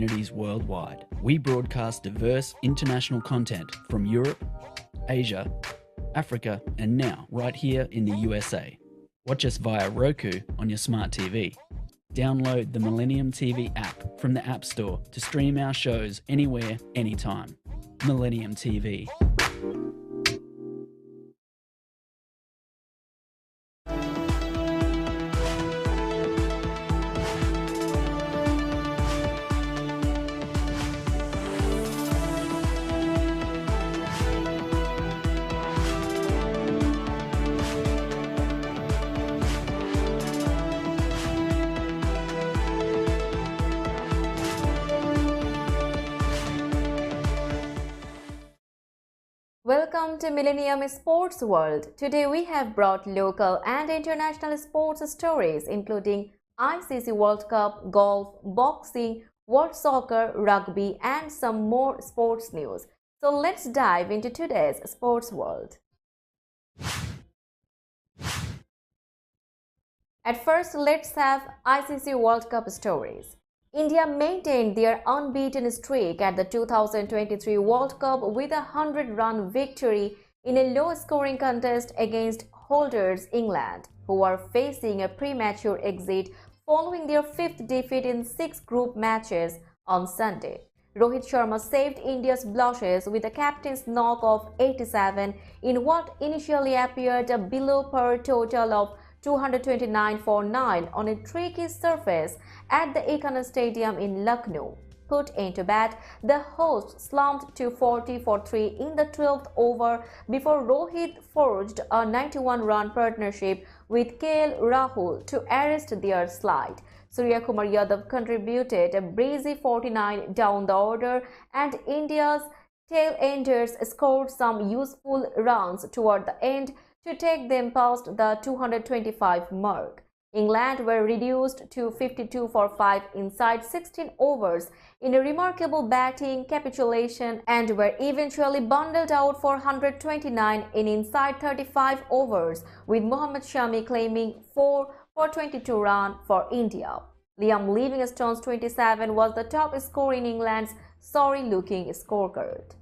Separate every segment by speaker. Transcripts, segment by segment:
Speaker 1: communities worldwide. We broadcast diverse international content from Europe, Asia, Africa, and now right here in the USA. Watch us via Roku on your smart TV. Download the Millennium TV app from the App Store to stream our shows anywhere, anytime. Millennium TV.
Speaker 2: Welcome to Millennium Sports World. Today we have brought local and international sports stories including ICC World Cup, golf, boxing, world soccer, rugby and some more sports news. So let's dive into today's sports world. At first, let's have ICC World Cup stories. India maintained their unbeaten streak at the 2023 World Cup with a 100-run victory in a low-scoring contest against holders England, who are facing a premature exit following their fifth defeat in 6 group matches on Sunday. Rohit Sharma saved India's blushes with a captain's knock of 87 in what initially appeared a below-par total of 229 for 9 on a tricky surface at the Ekana Stadium in Lucknow. Put into bat, the hosts slumped to 40 for 3 in the 12th over before Rohit forged a 91-run partnership with KL Rahul to arrest their slide. Surya Kumar Yadav contributed a breezy 49 down the order, and India's tail-enders scored some useful runs toward the end to take them past the 225 mark. England were reduced to 52 for 5 inside 16 overs in a remarkable batting capitulation and were eventually bundled out for 129 in inside 35 overs, with Mohammad Shami claiming 4 for 22 runs for India. Liam Livingstone's 27 was the top score in England's sorry-looking scorecard.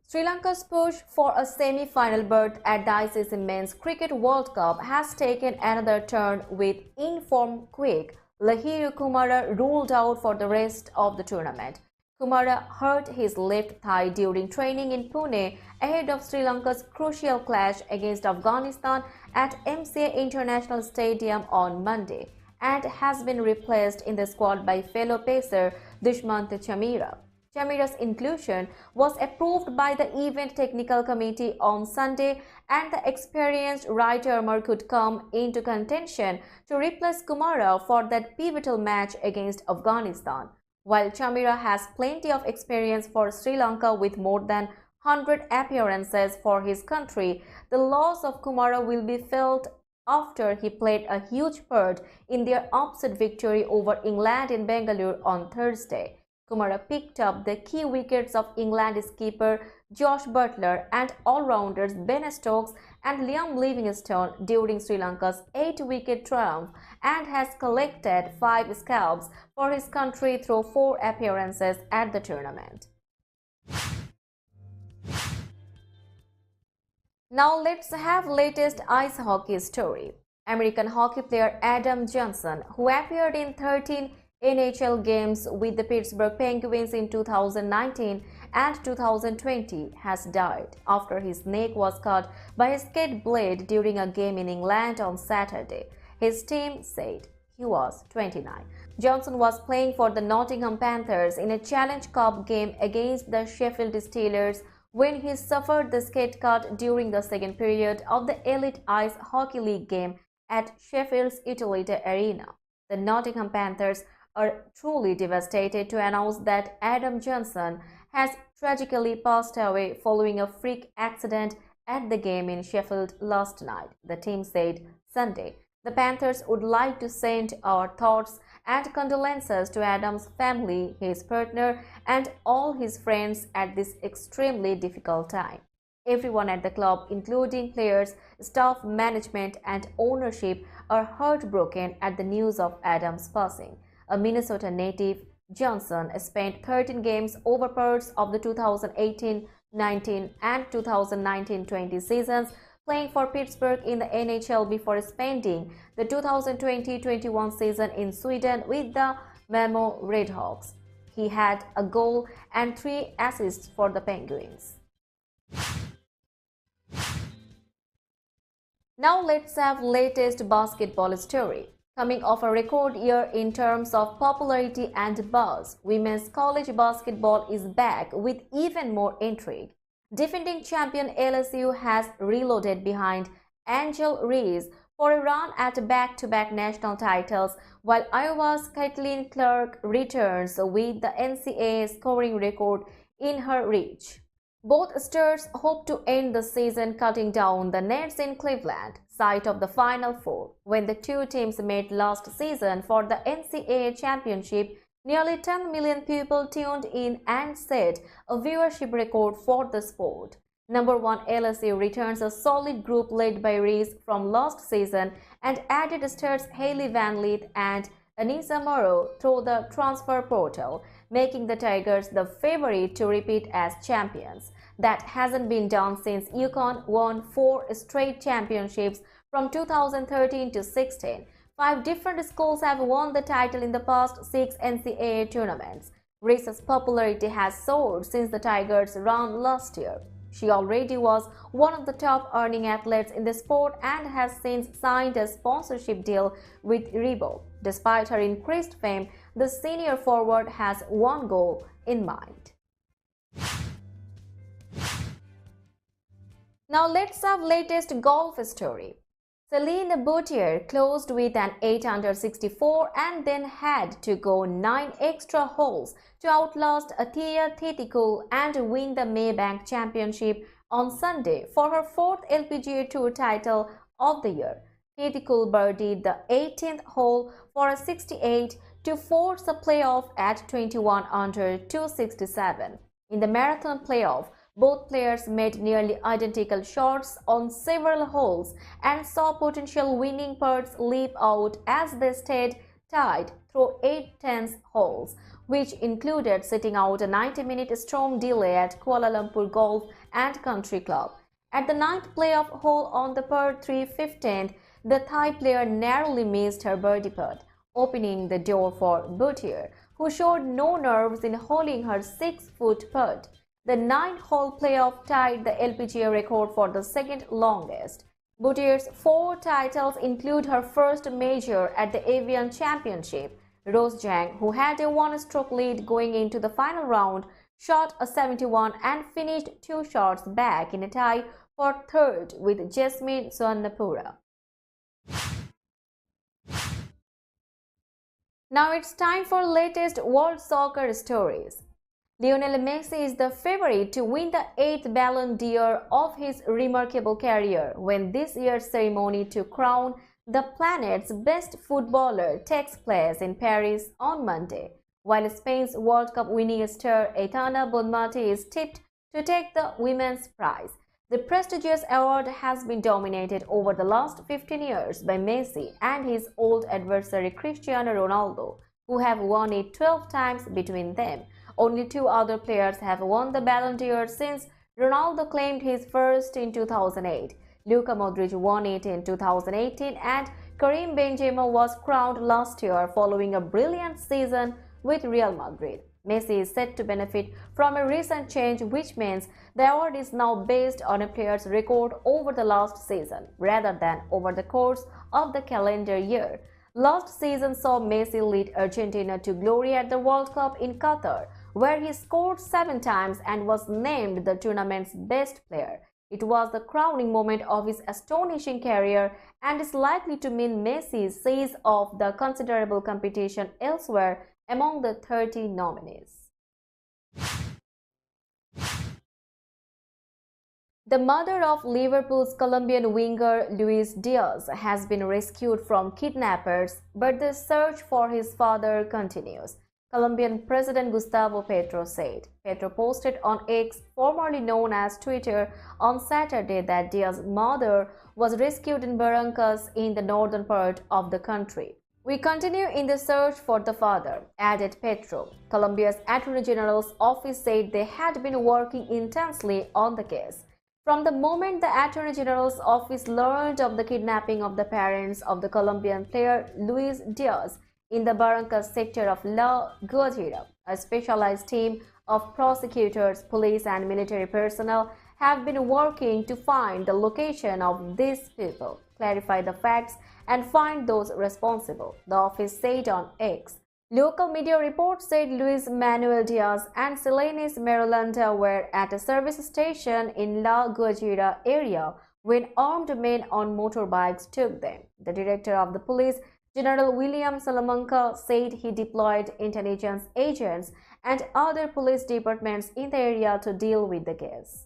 Speaker 2: Sri Lanka's push for a semi-final berth at the ICC Men's Cricket World Cup has taken another turn with in-form quick Lahiru Kumara ruled out for the rest of the tournament. Kumara hurt his left thigh during training in Pune ahead of Sri Lanka's crucial clash against Afghanistan at MCA International Stadium on Monday and has been replaced in the squad by fellow pacer Dushmant Chamira. Chamira's inclusion was approved by the event technical committee on Sunday, and the experienced right-armer could come into contention to replace Kumara for that pivotal match against Afghanistan. While Chamira has plenty of experience for Sri Lanka with more than 100 appearances for his country, the loss of Kumara will be felt after he played a huge part in their upset victory over England in Bangalore on Thursday. Kumara picked up the key wickets of England skipper Josh Buttler and all-rounders Ben Stokes and Liam Livingstone during Sri Lanka's 8-wicket triumph and has collected 5 scalps for his country through 4 appearances at the tournament. Now let's have latest ice hockey story. American hockey player Adam Johnson, who appeared in 13 NHL games with the Pittsburgh Penguins in 2019 and 2020, has died after his neck was cut by a skate blade during a game in England on Saturday. His team said he was 29. Johnson was playing for the Nottingham Panthers in a Challenge Cup game against the Sheffield Steelers when he suffered the skate cut during the second period of the Elite Ice Hockey League game at Sheffield's Utilita Arena. The Nottingham Panthers are truly devastated to announce that Adam Johnson has tragically passed away following a freak accident at the game in Sheffield last night, the team said Sunday. The Panthers would like to send our thoughts and condolences to Adam's family, his partner, and all his friends at this extremely difficult time. Everyone at the club, including players, staff, management, and ownership, are heartbroken at the news of Adams' passing. A Minnesota native, Johnson spent 13 games over parts of the 2018-19 and 2019-20 seasons playing for Pittsburgh in the NHL before spending the 2020-21 season in Sweden with the Malmö Redhawks. He had a goal and 3 assists for the Penguins. Now let's have latest basketball story. Coming off a record year in terms of popularity and buzz, women's college basketball is back with even more intrigue. Defending champion LSU has reloaded behind Angel Reese for a run at back-to-back national titles, while Iowa's Caitlin Clark returns with the NCAA scoring record in her reach. Both stars hope to end the season cutting down the nets in Cleveland, site of the Final Four. When the two teams met last season for the NCAA championship, nearly 10 million people tuned in and set a viewership record for the sport. Number 1 LSU returns a solid group led by Reese from last season and added stars Hailey Van Lith and Anissa Morrow through the transfer portal, making the Tigers the favorite to repeat as champions. That hasn't been done since UConn won 4 straight championships from 2013 to 16. 5 different schools have won the title in the past 6 NCAA tournaments. Reese's popularity has soared since the Tigers' run last year. She already was one of the top earning athletes in the sport and has since signed a sponsorship deal with Reebok. Despite her increased fame, the senior forward has one goal in mind. Now let's have latest golf story. Celine Boutier closed with an 8 under 64 and then had to go 9 extra holes to outlast Atia Teticool and win the Maybank Championship on Sunday for her 4th LPGA Tour title of the year. Teticool birdied the 18th hole for a 68 to force a playoff at 21 under 267. In the marathon playoff, both players made nearly identical shots on several holes and saw potential winning putts leap out as they stayed tied through 8 tense holes, which included sitting out a 90-minute storm delay at Kuala Lumpur Golf and Country Club. At the 9th playoff hole on the par 3 15th, the Thai player narrowly missed her birdie putt, opening the door for Boutier, who showed no nerves in holing her 6-foot putt. The 9-hole playoff tied the LPGA record for the second longest. Boutier's 4 titles include her first major at the Avian Championship. Rose Zhang, who had a 1-stroke lead going into the final round, shot a 71 and finished 2 shots back in a tie for 3rd with Jasmine Swarnapura. Now it's time for latest world soccer stories. Lionel Messi is the favorite to win the 8th Ballon d'Or of his remarkable career when this year's ceremony to crown the planet's best footballer takes place in Paris on Monday, while Spain's World Cup winning star Aitana Bonmati is tipped to take the women's prize. The prestigious award has been dominated over the last 15 years by Messi and his old adversary Cristiano Ronaldo, who have won it 12 times between them. Only 2 other players have won the Ballon d'Or since Ronaldo claimed his first in 2008. Luka Modric won it in 2018 and Karim Benzema was crowned last year following a brilliant season with Real Madrid. Messi is set to benefit from a recent change, which means the award is now based on a player's record over the last season rather than over the course of the calendar year. Last season saw Messi lead Argentina to glory at the World Cup in Qatar, where he scored 7 times and was named the tournament's best player. It was the crowning moment of his astonishing career and is likely to mean Messi sees off the considerable competition elsewhere among the 30 nominees. The mother of Liverpool's Colombian winger Luis Diaz has been rescued from kidnappers, but the search for his father continues. Colombian President Gustavo Petro said. Petro posted on X, formerly known as Twitter, on Saturday that Diaz's mother was rescued in Barrancas in the northern part of the country. We continue in the search for the father, added Petro. Colombia's Attorney General's office said they had been working intensely on the case. From the moment the Attorney General's office learned of the kidnapping of the parents of the Colombian player Luis Diaz in the Barrancas sector of La Guajira, a specialized team of prosecutors, police and military personnel have been working to find the location of these people, clarify the facts and find those responsible, the office said on X. Local media reports said Luis Manuel Diaz and Selenis Merolanda were at a service station in La Guajira area when armed men on motorbikes took them. The director of the police, General William Salamanca, said he deployed intelligence agents and other police departments in the area to deal with the case.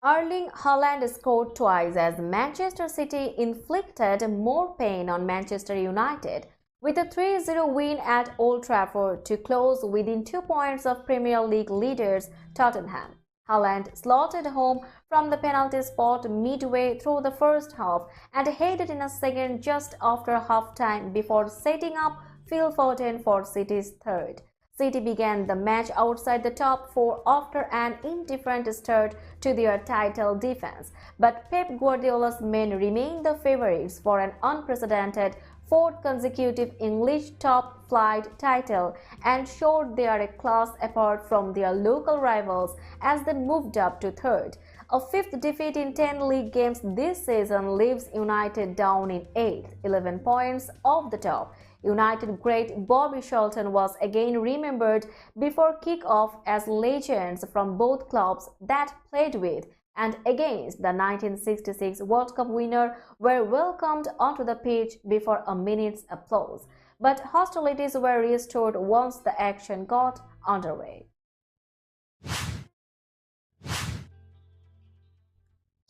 Speaker 2: Erling Haaland scored twice as Manchester City inflicted more pain on Manchester United with a 3-0 win at Old Trafford to close within 2 points of Premier League leaders Tottenham. Haaland slotted home from the penalty spot midway through the first half and headed in a second just after half-time before setting up Phil Foden for City's third. City began the match outside the top four after an indifferent start to their title defense, but Pep Guardiola's men remained the favourites for an unprecedented fourth consecutive English top-flight title and showed they are a class apart from their local rivals as they moved up to third. A fifth defeat in 10 league games this season leaves United down in 8th, 11 points off the top. United great Bobby Charlton was again remembered before kick-off as legends from both clubs that played with and against the 1966 World Cup winner were welcomed onto the pitch before a minute's applause. But hostilities were restored once the action got underway.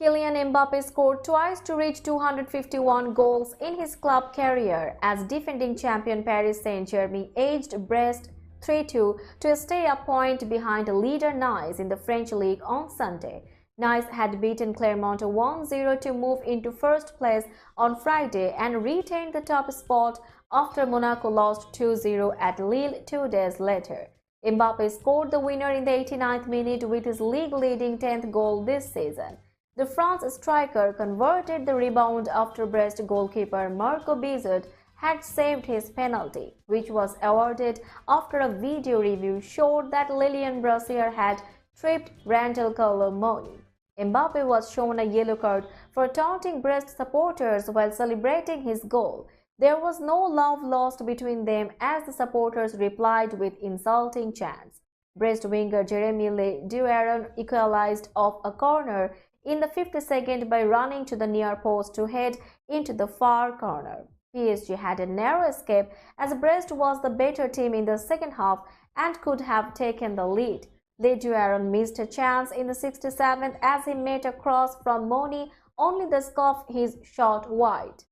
Speaker 2: Kylian Mbappe scored twice to reach 251 goals in his club career as defending champion Paris Saint-Germain edged Brest 3-2 to stay a point behind leader Nice in the French league on Sunday. Nice had beaten Clermont 1-0 to move into first place on Friday and retained the top spot after Monaco lost 2-0 at Lille 2 days later. Mbappe scored the winner in the 89th minute with his league-leading 10th goal this season. The France striker converted the rebound after Brest goalkeeper Marco Bizot had saved his penalty, which was awarded after a video review showed that Lilian Brassier had tripped Randall Colomoni. Mbappe was shown a yellow card for taunting Brest supporters while celebrating his goal. There was no love lost between them as the supporters replied with insulting chants. Brest winger Jeremy Le Duaron equalized off a corner in the 52nd by running to the near post to head into the far corner. PSG had a narrow escape as Brest was the better team in the second half and could have taken the lead. Le Duaron missed a chance in the 67th as he made a cross from Moni, only to scuff his shot wide.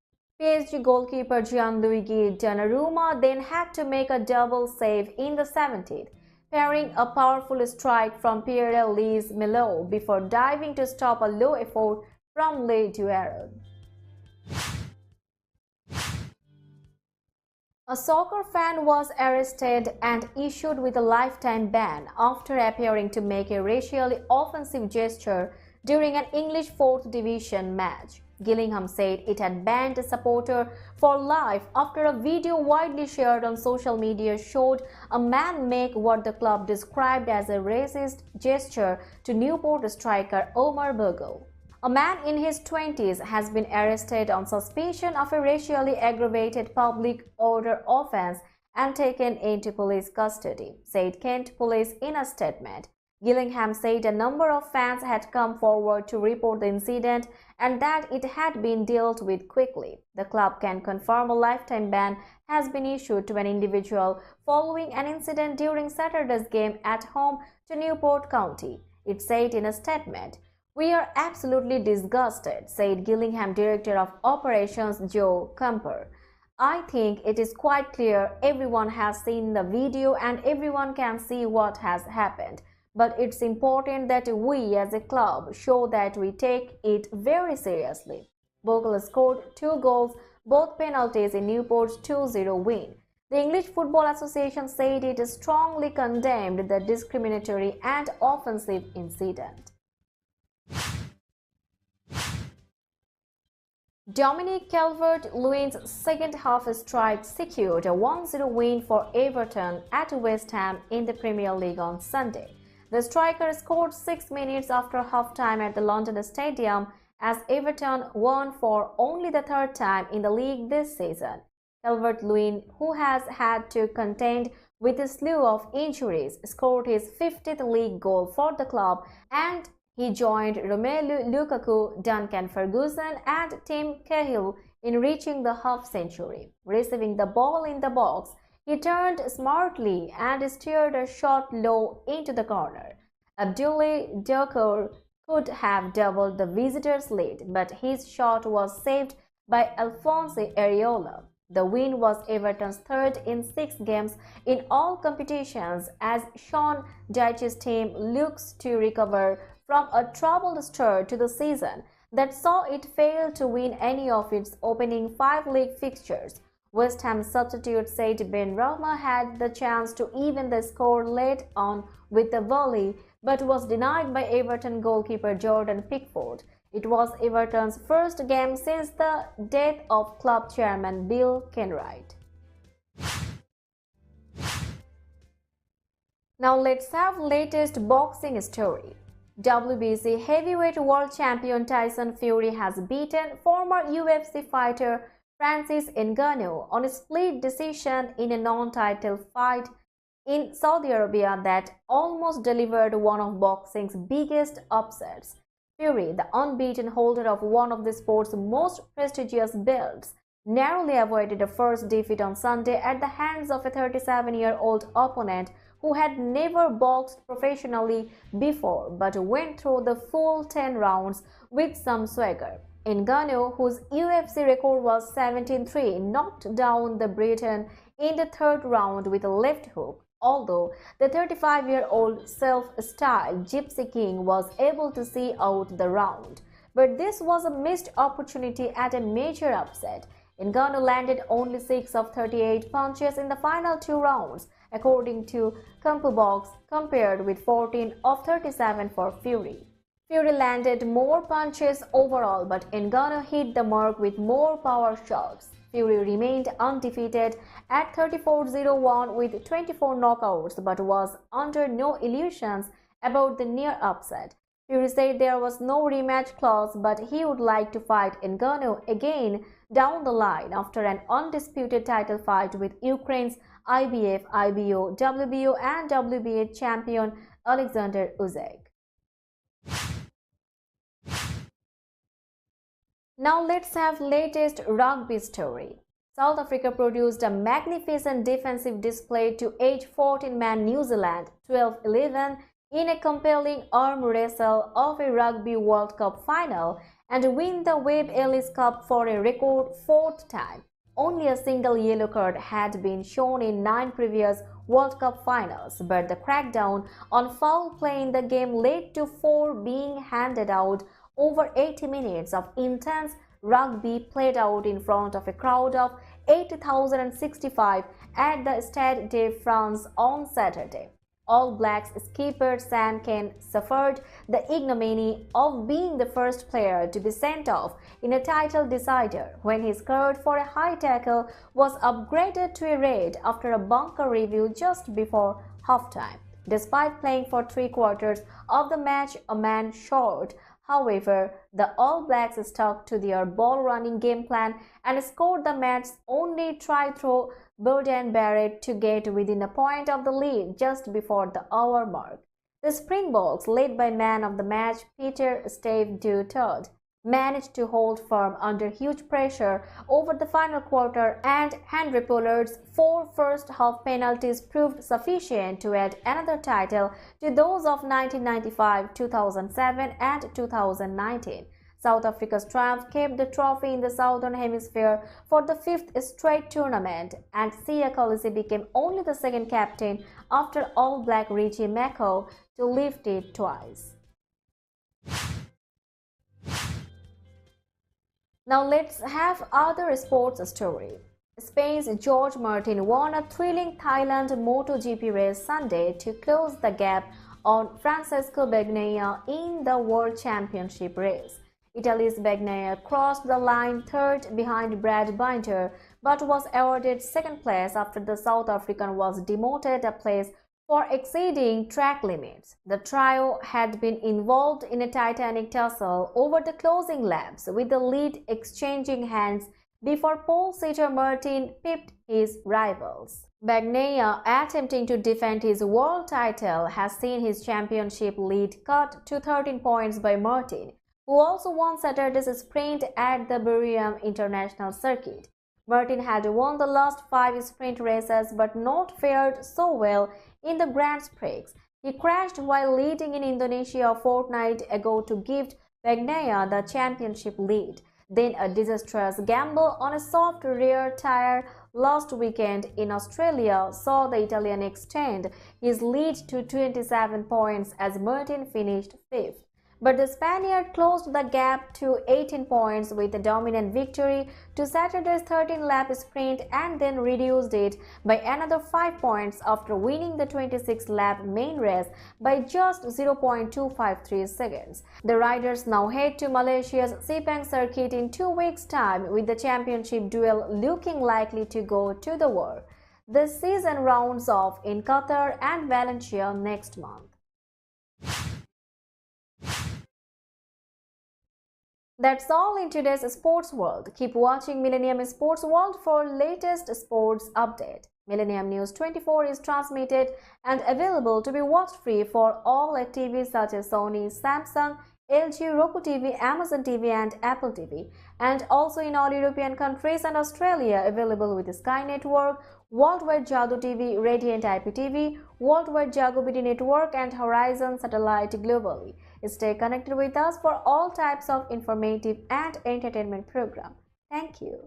Speaker 2: PSG goalkeeper Gianluigi Donnarumma then had to make a double save in the 70th. Parrying a powerful strike from Pierre-Elise Melo before diving to stop a low effort from Le Duaron. A soccer fan was arrested and issued with a lifetime ban after appearing to make a racially offensive gesture during an English 4th Division match. Gillingham said it had banned a supporter for life after a video widely shared on social media showed a man make what the club described as a racist gesture to Newport striker Omar Bogle. A man in his 20s has been arrested on suspicion of a racially aggravated public order offense and taken into police custody, said Kent Police in a statement. Gillingham said a number of fans had come forward to report the incident and that it had been dealt with quickly. The club can confirm a lifetime ban has been issued to an individual following an incident during Saturday's game at home to Newport County. It said in a statement, "We are absolutely disgusted," said Gillingham Director of Operations Joe Camper. I think it is quite clear everyone has seen the video and everyone can see what has happened. But it's important that we as a club show that we take it very seriously. Bogle scored 2 goals, both penalties in Newport's 2-0 win. The English Football Association said it strongly condemned the discriminatory and offensive incident. Dominic Calvert-Lewin's second-half strike secured a 1-0 win for Everton at West Ham in the Premier League on Sunday. The striker scored 6 minutes after half-time at the London Stadium as Everton won for only the third time in the league this season. Calvert-Lewin, who has had to contend with a slew of injuries, scored his 50th league goal for the club, and he joined Romelu Lukaku, Duncan Ferguson and Tim Cahill in reaching the half-century. Receiving the ball in the box, he turned smartly and steered a shot low into the corner. Abdoulaye Doucouré could have doubled the visitors' lead, but his shot was saved by Alphonse Areola. The win was Everton's third in 6 games in all competitions as Sean Dyche's team looks to recover from a troubled start to the season that saw it fail to win any of its opening 5 league fixtures. West Ham substitute Said Ben Rama had the chance to even the score late on with a volley, but was denied by Everton goalkeeper Jordan Pickford. It was Everton's first game since the death of club chairman Bill Kenwright. Now let's have latest boxing story. WBC heavyweight world champion Tyson Fury has beaten former UFC fighter Francis Ngannou on a split decision in a non-title fight in Saudi Arabia that almost delivered one of boxing's biggest upsets. Fury, the unbeaten holder of one of the sport's most prestigious belts, narrowly avoided a first defeat on Sunday at the hands of a 37-year-old opponent who had never boxed professionally before but went through the full 10 rounds with some swagger. Ngannou, whose UFC record was 17-3, knocked down the Briton in the third round with a left hook. Although the 35-year-old self-styled Gypsy King was able to see out the round. But this was a missed opportunity at a major upset. Ngannou landed only 6 of 38 punches in the final 2 rounds, according to CompuBox, compared with 14 of 37 for Fury. Fury landed more punches overall, but Ngannou hit the mark with more power shots. Fury remained undefeated at 34-01 with 24 knockouts but was under no illusions about the near upset. Fury said there was no rematch clause but he would like to fight Ngannou again down the line after an undisputed title fight with Ukraine's IBF, IBO, WBO and WBA champion Alexander Usyk. Now let's have latest rugby story. South Africa produced a magnificent defensive display to edge 14-man New Zealand 12-11 in a compelling arm wrestle of a Rugby World Cup final and win the Webb Ellis Cup for a record 4th time. Only a single yellow card had been shown in 9 previous World Cup finals, but the crackdown on foul play in the game led to 4 being handed out over 80 minutes of intense rugby played out in front of a crowd of 8,065 at the Stade de France on Saturday. All Blacks skipper Sam Cane suffered the ignominy of being the first player to be sent off in a title decider when his card for a high tackle was upgraded to a red after a bunker review just before halftime. Despite playing for 3/4 of the match a man short, however, the All Blacks stuck to their ball-running game plan and scored the match's only try through Beauden Barrett to get within a point of the lead just before the hour mark. The Springboks, led by man of the match Peter Steve du Toit, managed to hold firm under huge pressure over the final quarter, and Henry Pollard's 4 first-half penalties proved sufficient to add another title to those of 1995, 2007 and 2019. South Africa's triumph kept the trophy in the Southern Hemisphere for the fifth straight tournament, and Siya Kolisi became only the second captain after All Black Richie Mako to lift it twice. Now let's have other sports story. Spain's George Martin won a thrilling Thailand MotoGP race Sunday to close the gap on Francesco Bagnaia in the World Championship race. Italy's Bagnaia crossed the line third behind Brad Binder but was awarded second place after the South African was demoted a place for exceeding track limits. The trio had been involved in a titanic tussle over the closing laps, with the lead exchanging hands before pole-sitter Martin pipped his rivals. Bagnaia, attempting to defend his world title, has seen his championship lead cut to 13 points by Martin, who also won Saturday's sprint at the Birmingham International Circuit. Martin had won the last 5 sprint races but not fared so well in the Grand Prix. He crashed while leading in Indonesia a fortnight ago to give Bagnaia the championship lead. Then a disastrous gamble on a soft rear tire last weekend in Australia saw the Italian extend his lead to 27 points as Martin finished 5th. But the Spaniard closed the gap to 18 points with a dominant victory to Saturday's 13-lap sprint and then reduced it by another 5 points after winning the 26-lap main race by just 0.253 seconds. The riders now head to Malaysia's Sepang circuit in 2 weeks' time, with the championship duel looking likely to go to the war. The season rounds off in Qatar and Valencia next month. That's all in today's sports world. Keep watching Millennium Sports World for latest sports update. Millennium News 24 is transmitted and available to be watched free for all TVs such as Sony, Samsung, LG, Roku TV, Amazon TV and Apple TV, and also in all European countries and Australia, available with Sky Network, Worldwide Jago TV, Radiant IPTV, Worldwide Jago BD Network and Horizon Satellite globally. Stay connected with us for all types of informative and entertainment program. Thank you.